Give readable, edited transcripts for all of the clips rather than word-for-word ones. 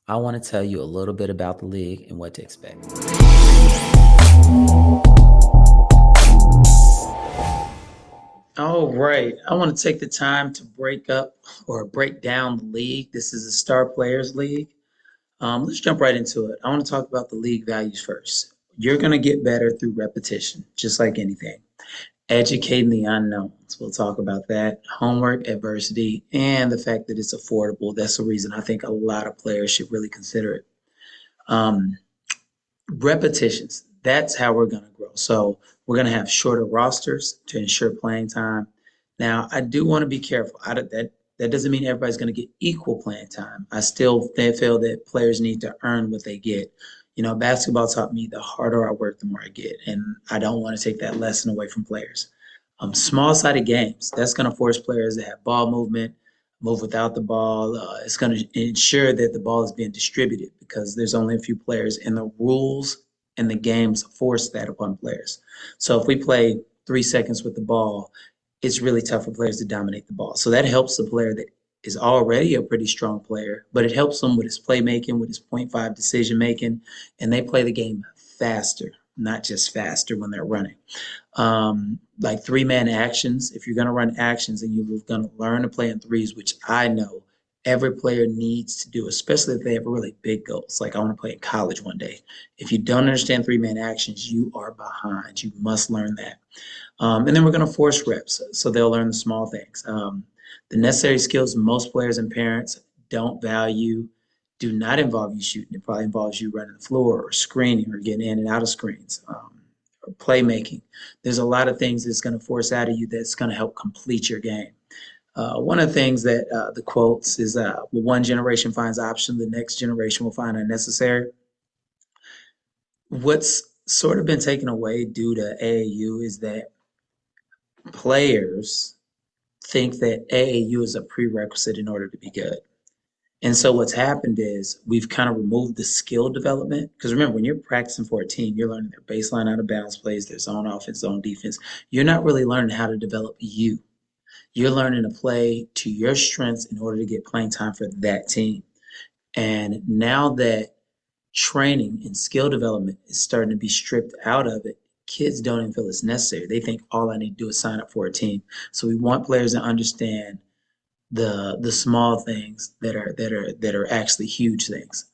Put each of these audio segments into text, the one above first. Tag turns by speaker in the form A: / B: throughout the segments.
A: I want to tell you a little bit about the league and what to expect. All right. I want to take the time to break up or break down the league. This is a Star Players League. Let's jump right into it. I want to talk about the league values first. You're going to get better through repetition, just like anything. Educating the unknowns. We'll talk about that. Homework, adversity, and the fact that it's affordable. That's the reason I think a lot of players should really consider it. Um, Repetitions. That's how we're going to grow. So we're going to have shorter rosters to ensure playing time. Now, I do want to be careful. That doesn't mean everybody's going to get equal playing time. I still feel that players need to earn what they get. You know, basketball taught me the harder I work, the more I get, and I don't want to take that lesson away from players. Small-sided games. That's going to force players to have ball movement, move without the ball. It's going to ensure that the ball is being distributed because there's only a few players, and the rules and the games force that upon players. So if we play 3 seconds with the ball, it's really tough for players to dominate the ball. So that helps the player that is already a pretty strong player, but it helps them with his playmaking, with his point 0.5 decision making, and they play the game faster, not just faster when they're running. Like three-man actions. If you're going to run actions and you're going to learn to play in threes, which I know every player needs to do, especially if they have really big goals. Like I want to play in college one day. If you don't understand three-man actions, you are behind. You must learn that. And then we're going to force reps, so they'll learn the small things. The necessary skills most players and parents don't value do not involve you shooting. It probably involves you running the floor or screening or getting in and out of screens. Or playmaking. There's a lot of things that's going to force out of you that's going to help complete your game. One of the things that the quotes is, well, one generation finds option, the next generation will find unnecessary. What's sort of been taken away due to AAU is that players think that AAU is a prerequisite in order to be good. And so what's happened is we've kind of removed the skill development. Because remember, when you're practicing for a team, you're learning their baseline out of bounds plays, their zone offense, zone defense. You're not really learning how to develop you. You're learning to play to your strengths in order to get playing time for that team. And now that training and skill development is starting to be stripped out of it, kids don't even feel it's necessary. They think all I need to do is sign up for a team. So we want players to understand the small things that are actually huge things.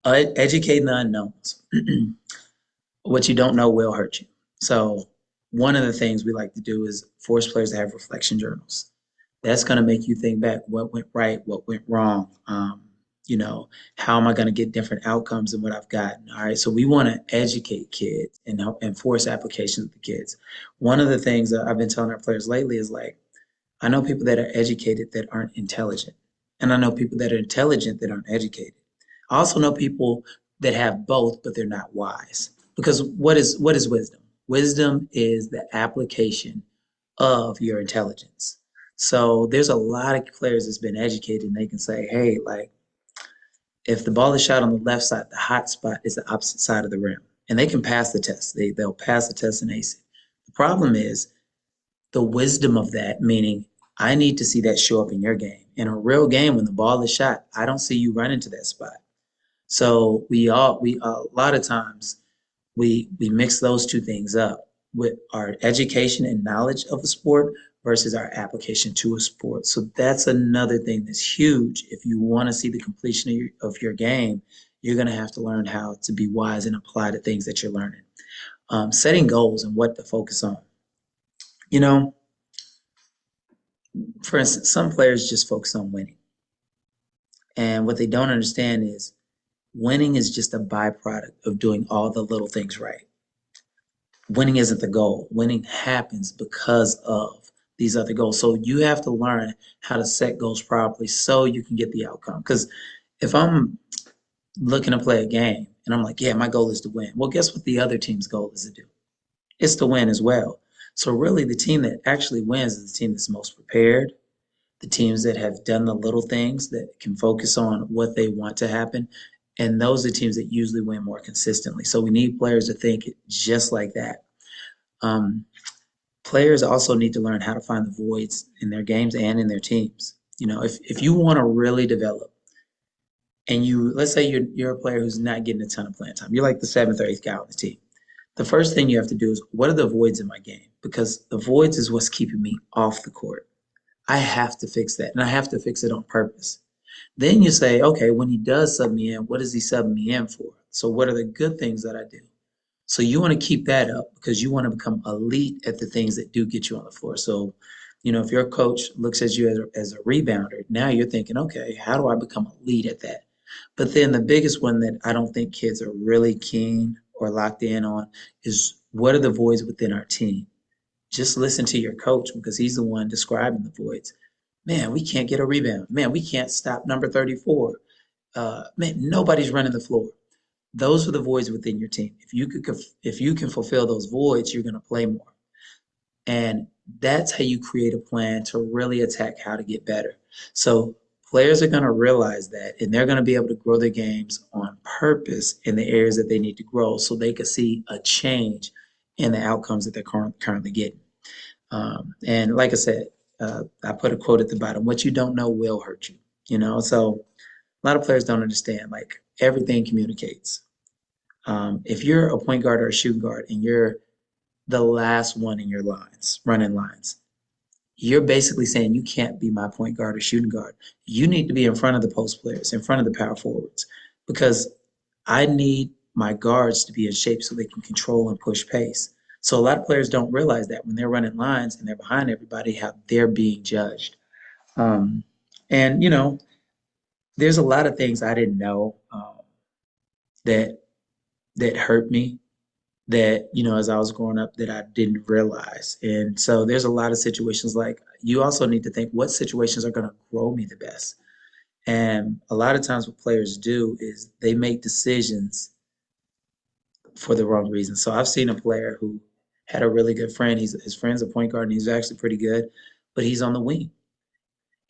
A: Educating the unknowns. What you don't know will hurt you. So one of the things we like to do is force players to have reflection journals. That's going to make you think back what went right, what went wrong. You know, how am I going to get different outcomes than what I've gotten? All right. So we want to educate kids and help and force application with the kids. One of the things that I've been telling our players lately is like, I know people that are educated that aren't intelligent. And I know people that are intelligent that aren't educated. I also know people that have both, but they're not wise. Because what is wisdom? Wisdom is the application of your intelligence. So there's a lot of players that's been educated and they can say, hey, like if the ball is shot on the left side, the hot spot is the opposite side of the rim. And they can pass the test. They'll pass the test and ace it. The problem is the wisdom of that, meaning I need to see that show up in your game. In a real game, when the ball is shot, I don't see you running to that spot. So we a lot of times we mix those two things up with our education and knowledge of a sport versus our application to a sport. So that's another thing that's huge. If you want to see the completion of your game, you're going to have to learn how to be wise and apply the things that you're learning. Setting goals and what to focus on. You know, for instance, some players just focus on winning. And what they don't understand is winning is just a byproduct of doing all the little things right. Winning isn't the goal. Winning happens because of these other goals. So you have to learn how to set goals properly so you can get the outcome. Because if I'm looking to play a game and I'm like, yeah, my goal is to win. Well, guess what the other team's goal is to do? It's to win as well. So really the team that actually wins is the team that's most prepared, the teams that have done the little things that can focus on what they want to happen. And those are teams that usually win more consistently. So we need players to think just like that. Um, Players also need to learn how to find the voids in their games and in their teams. You know, if you want to really develop and let's say you're a player who's not getting a ton of playing time. You're like the seventh or eighth guy on the team. The first thing you have to do is, what are the voids in my game? Because the voids is what's keeping me off the court. I have to fix that, and I have to fix it on purpose. Then you say, okay, when he does sub me in, what is he subbing me in for? So what are the good things that I do? So you want to keep that up because you want to become elite at the things that do get you on the floor. So, if your coach looks at you as a rebounder, now you're thinking, okay, how do I become elite at that? But then the biggest one that I don't think kids are really keen or locked in on is, what are the voids within our team? Just listen to your coach because he's the one describing the voids. Man, we can't get a rebound. Man, we can't stop number 34. Man, nobody's running the floor. Those are the voids within your team. If you can fulfill those voids, you're going to play more. And that's how you create a plan to really attack how to get better. So players are going to realize that, and they're going to be able to grow their games on purpose in the areas that they need to grow so they can see a change in the outcomes that they're currently getting. And like I said, I put a quote at the bottom: what you don't know will hurt you. So a lot of players don't understand, like, everything communicates. If you're a point guard or a shooting guard and you're the last one in your lines, running lines, you're basically saying you can't be my point guard or shooting guard. You need to be in front of the post players, in front of the power forwards, because I need my guards to be in shape so they can control and push pace. So a lot of players don't realize that when they're running lines and they're behind everybody, how they're being judged. Um, and there's a lot of things I didn't know that hurt me, that as I was growing up, that I didn't realize. And so there's a lot of situations, like, you also need to think, what situations are going to grow me the best. And a lot of times what players do is they make decisions for the wrong reason. So I've seen a player who had a really good friend. His friend's a point guard and he's actually pretty good, but he's on the wing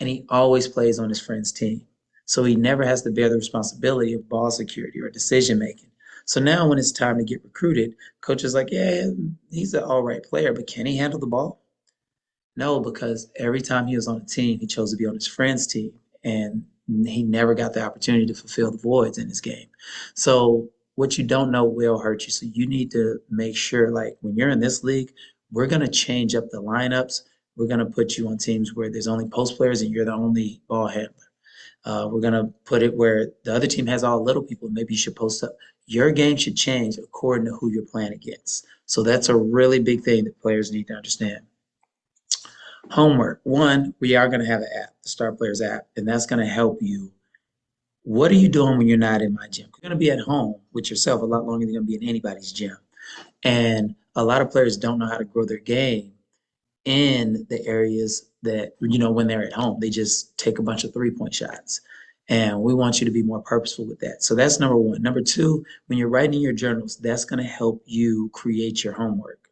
A: and he always plays on his friend's team. So he never has to bear the responsibility of ball security or decision making. So now when it's time to get recruited, coach is like, yeah, he's an all right player, but can he handle the ball? No, because every time he was on a team, he chose to be on his friend's team, and he never got the opportunity to fulfill the voids in his game. So what you don't know will hurt you. So you need to make sure, like, when you're in this league, we're going to change up the lineups. We're going to put you on teams where there's only post players and you're the only ball handler. We're going to put it where the other team has all little people. Maybe you should post up. Your game should change according to who you're playing against. So that's a really big thing that players need to understand. Homework. One, we are going to have an app, the Star Players app, and that's going to help you. What are you doing when you're not in my gym? You're going to be at home with yourself a lot longer than you're going to be in anybody's gym. And a lot of players don't know how to grow their game in the areas that, when they're at home, they just take a bunch of 3-point shots. And we want you to be more purposeful with that. So that's number one. Number two, when you're writing your journals, that's going to help you create your homework.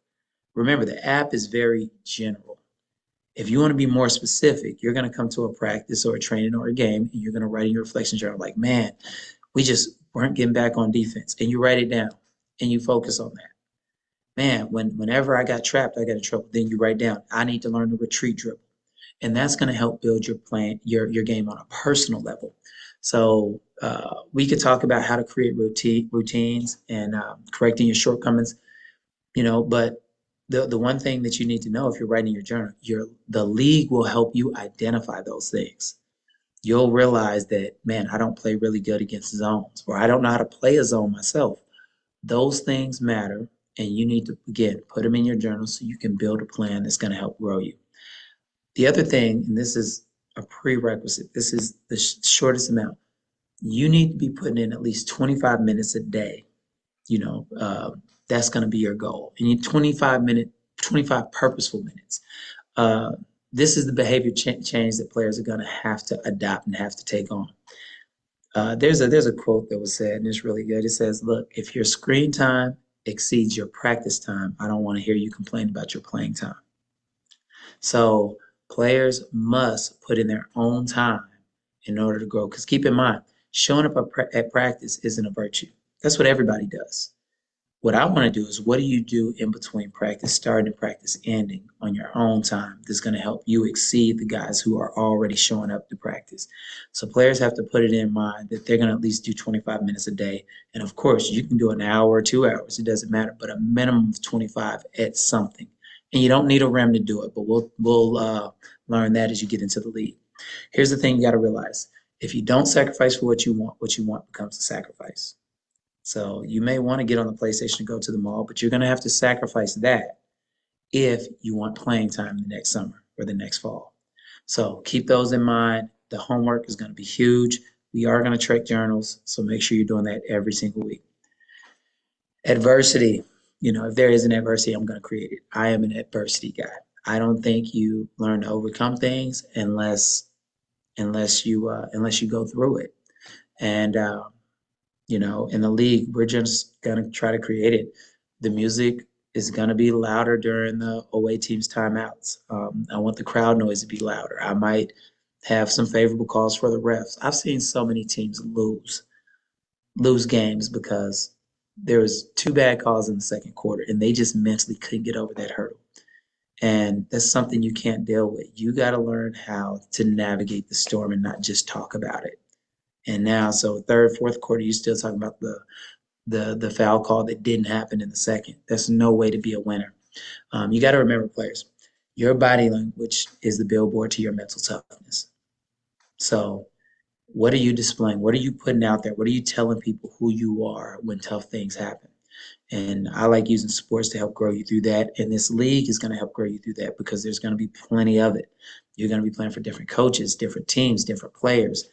A: Remember, the app is very general. If you want to be more specific, you're going to come to a practice or a training or a game, and you're going to write in your reflection journal, like, man, we just weren't getting back on defense. And you write it down and you focus on that. Man, whenever I got trapped, I got in trouble. Then you write down, I need to learn the retreat dribble. And that's going to help build your plan, your game on a personal level. So we could talk about how to create routines and correcting your shortcomings, but the one thing that you need to know, if you're writing your journal, the league will help you identify those things. You'll realize that, man, I don't play really good against zones, or I don't know how to play a zone myself. Those things matter, and you need to, again, put them in your journal so you can build a plan that's going to help grow you. The other thing, and this is a prerequisite, this is the shortest amount, you need to be putting in at least 25 minutes a day. That's going to be your goal. You need 25 purposeful minutes. Uh, this is the behavior change that players are going to have to adopt and have to take on. There's a quote that was said, and it's really good. It says, look, if your screen time exceeds your practice time, I don't want to hear you complain about your playing time. So players must put in their own time in order to grow. Because keep in mind, showing up at practice isn't a virtue. That's what everybody does. What I want to do is what do you do in between practice starting and practice ending on your own time that's going to help you exceed the guys who are already showing up to practice. So players have to put it in mind that they're going to at least do 25 minutes a day. And of course, you can do an hour or 2 hours, it doesn't matter, but a minimum of 25 at something. And you don't need a rim to do it, but we'll learn that as you get into the league. Here's the thing you got to realize. If you don't sacrifice for what you want becomes a sacrifice. So you may want to get on the PlayStation and go to the mall, but you're going to have to sacrifice that if you want playing time the next summer or the next fall. So keep those in mind. The homework is going to be huge. We are going to track journals, so make sure you're doing that every single week. Adversity, if there is an adversity, I'm going to create it. I am an adversity guy. I don't think you learn to overcome things unless you go through it. And in the league, we're just gonna try to create it. The music is gonna be louder during the away team's timeouts. I want the crowd noise to be louder. I might have some favorable calls for the refs. I've seen so many teams lose games because there was two bad calls in the second quarter, and they just mentally couldn't get over that hurdle. And that's something you can't deal with. You got to learn how to navigate the storm and not just talk about it. And now, so third, fourth quarter, you still talking about the foul call that didn't happen in the second. That's no way to be a winner. You got to remember, players, your body language is the billboard to your mental toughness. So, what are you displaying? What are you putting out there? What are you telling people who you are when tough things happen? And I like using sports to help grow you through that. And this league is going to help grow you through that because there's going to be plenty of it. You're going to be playing for different coaches, different teams, different players.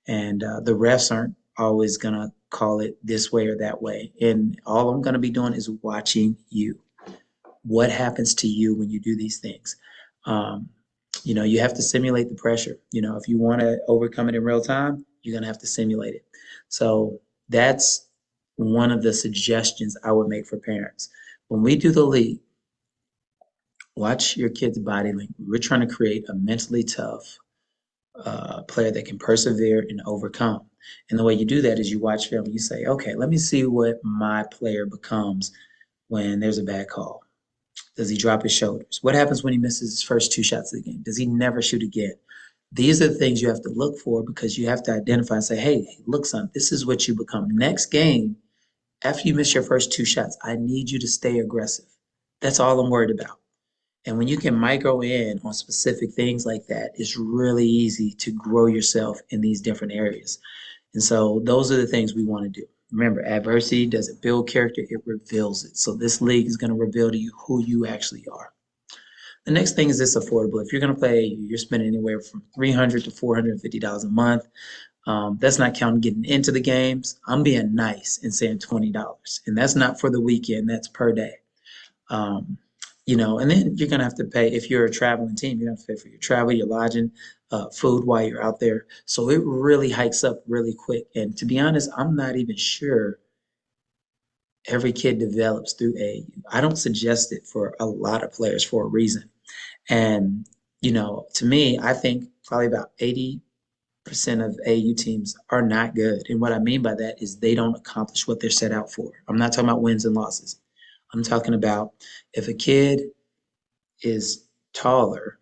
A: And the refs aren't always going to call it this way or that way. And all I'm going to be doing is watching you. What happens to you when you do these things? Um, you have to simulate the pressure. If you want to overcome it in real time, you're going to have to simulate it. So that's one of the suggestions I would make for parents. When we do the league, watch your kid's body language. We're trying to create a mentally tough player that can persevere and overcome. And the way you do that is you watch film and you say, okay, let me see what my player becomes when there's a bad call. Does he drop his shoulders? What happens when he misses his first two shots of the game? Does he never shoot again? These are the things you have to look for because you have to identify and say, hey, look, son, this is what you become. Next game, after you miss your first two shots, I need you to stay aggressive. That's all I'm worried about. And when you can micro in on specific things like that, it's really easy to grow yourself in these different areas. And so those are the things we want to do. Remember, adversity doesn't build character, it reveals it. So this league is going to reveal to you who you actually are. The next thing is this affordable. If you're going to play, you're spending anywhere from $300 to $450 a month. That's not counting getting into the games. I'm being nice and saying $20. And that's not for the weekend, that's per day. And then you're going to have to pay, if you're a traveling team, you're going to have to pay for your travel, your lodging, food while you're out there. So it really hikes up really quick. And to be honest, I'm not even sure every kid develops through AAU. I don't suggest it for a lot of players for a reason. And, to me, I think probably about 80% of AAU teams are not good. And what I mean by that is they don't accomplish what they're set out for. I'm not talking about wins and losses. I'm talking about if a kid is taller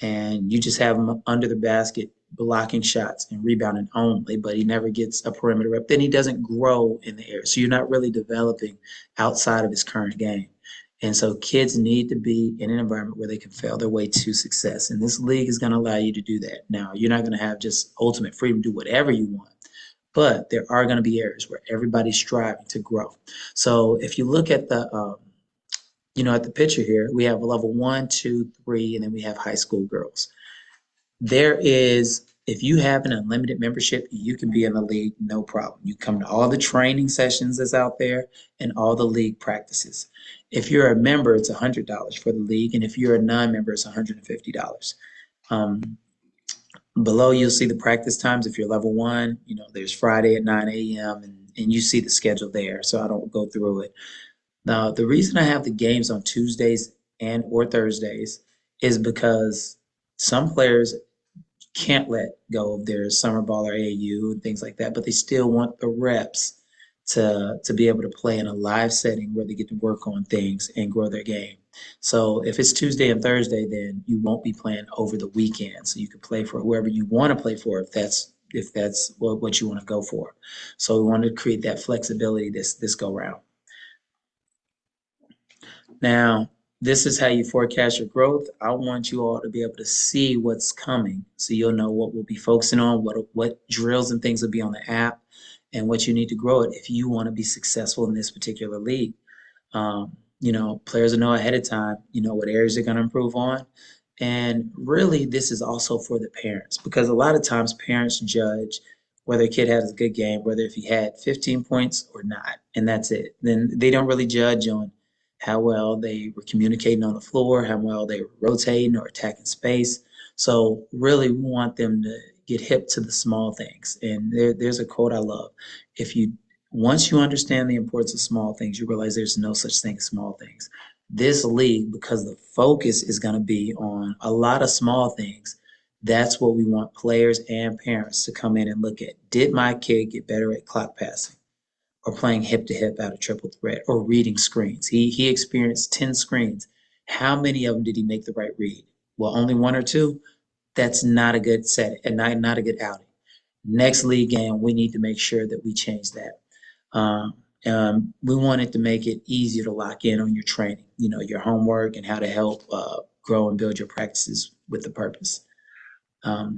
A: and you just have him under the basket blocking shots and rebounding only, but he never gets a perimeter rep, then he doesn't grow in the air. So you're not really developing outside of his current game. And so kids need to be in an environment where they can fail their way to success. And this league is going to allow you to do that. Now, you're not going to have just ultimate freedom to do whatever you want, but there are going to be areas where everybody's striving to grow. So if you look at at the picture here, we have level 1, 2, 3, and then we have high school girls. If you have an unlimited membership, you can be in the league, no problem. You come to all the training sessions that's out there and all the league practices. If you're a member, it's $100 for the league, and if you're a non-member, it's $150. Below, you'll see the practice times. If you're level 1, there's Friday at 9 a.m., and you see the schedule there, so I don't go through it. Now, the reason I have the games on Tuesdays and or Thursdays is because some players can't let go of their summer ball or AAU and things like that, but they still want the reps to be able to play in a live setting where they get to work on things and grow their game. So if it's Tuesday and Thursday, then you won't be playing over the weekend. So you can play for whoever you want to play for if that's what you want to go for. So we want to create that flexibility this go round. Now, this is how you forecast your growth. I want you all to be able to see what's coming so you'll know what we'll be focusing on, what drills and things will be on the app, and what you need to grow it if you want to be successful in this particular league. Players will know ahead of time, what areas they're going to improve on. And really, this is also for the parents because a lot of times parents judge whether a kid has a good game, whether if he had 15 points or not, and that's it. Then they don't really judge on how well they were communicating on the floor, how well they were rotating or attacking space. So really, we want them to get hip to the small things. And there's a quote I love: "If you once you understand the importance of small things, you realize there's no such thing as small things." This league, because the focus is going to be on a lot of small things, that's what we want players and parents to come in and look at. Did my kid get better at clock passing or playing hip to hip out of triple threat or reading screens? He experienced 10 screens. How many of them did he make the right read? Well, only one or two. That's not a good set and not a good outing. Next league game, we need to make sure that we change that. Um, we wanted to make it easier to lock in on your training, your homework and how to help grow and build your practices with the purpose.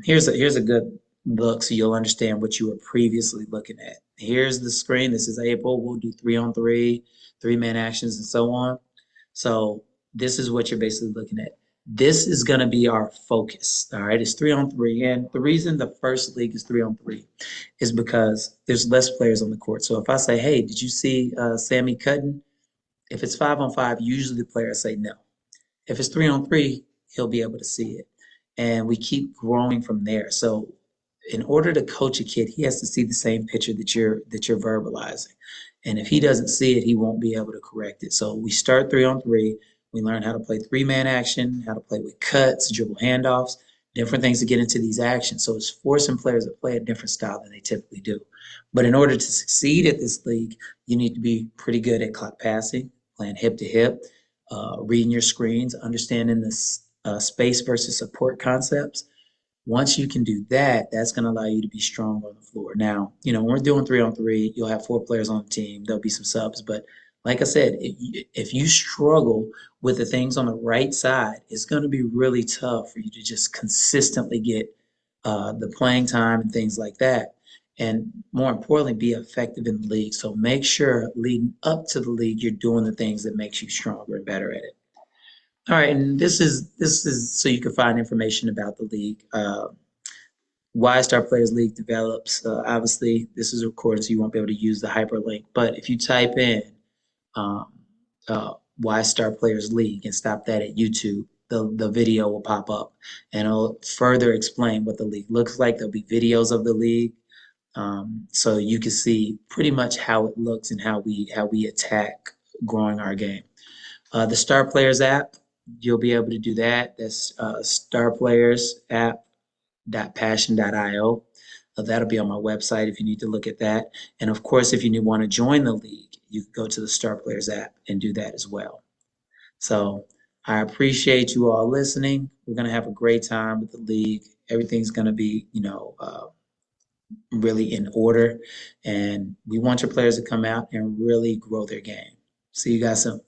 A: Here's a good look so you'll understand what you were previously looking at. Here's the screen. This is April. We'll do 3-on-3, 3-man actions, and so on. So this is what you're basically looking at. This is going to be our focus. All right, it's 3-on-3, and the reason the first league is 3-on-3 is because there's less players on the court. So if I say, "Hey, did you see Sammy cutting?" If it's 5-on-5, usually the players say no. If it's 3-on-3, he'll be able to see it. And we keep growing from there. So in order to coach a kid, he has to see the same picture that you're verbalizing. And if he doesn't see it, he won't be able to correct it. So we start 3-on-3. We learn how to play 3-man action, how to play with cuts, dribble handoffs, different things to get into these actions. So it's forcing players to play a different style than they typically do. But in order to succeed at this league, you need to be pretty good at clock passing, playing hip to hip, reading your screens, understanding this space versus support concepts. Once you can do that, that's going to allow you to be strong on the floor. Now, when we're doing 3-on-3, you'll have 4 players on the team. There'll be some subs, but like I said, if you struggle with the things on the right side, it's going to be really tough for you to just consistently get the playing time and things like that. And more importantly, be effective in the league. So make sure leading up to the league, you're doing the things that makes you stronger and better at it. All right, and this is so you can find information about the league. Why Star Players League develops. Obviously, this is recorded, so you won't be able to use the hyperlink. But if you type in um, Why Star Players League and stop that at YouTube, the video will pop up and it'll further explain what the league looks like. There'll be videos of the league, so you can see pretty much how it looks and how we attack growing our game. The Star Players app, you'll be able to do that. That's Star Players app.passion.io. That'll be on my website if you need to look at that. And of course, if you want to join the league, you can go to the Star Players app and do that as well. So I appreciate you all listening. We're going to have a great time with the league. Everything's going to be, really in order. And we want your players to come out and really grow their game. See you guys soon.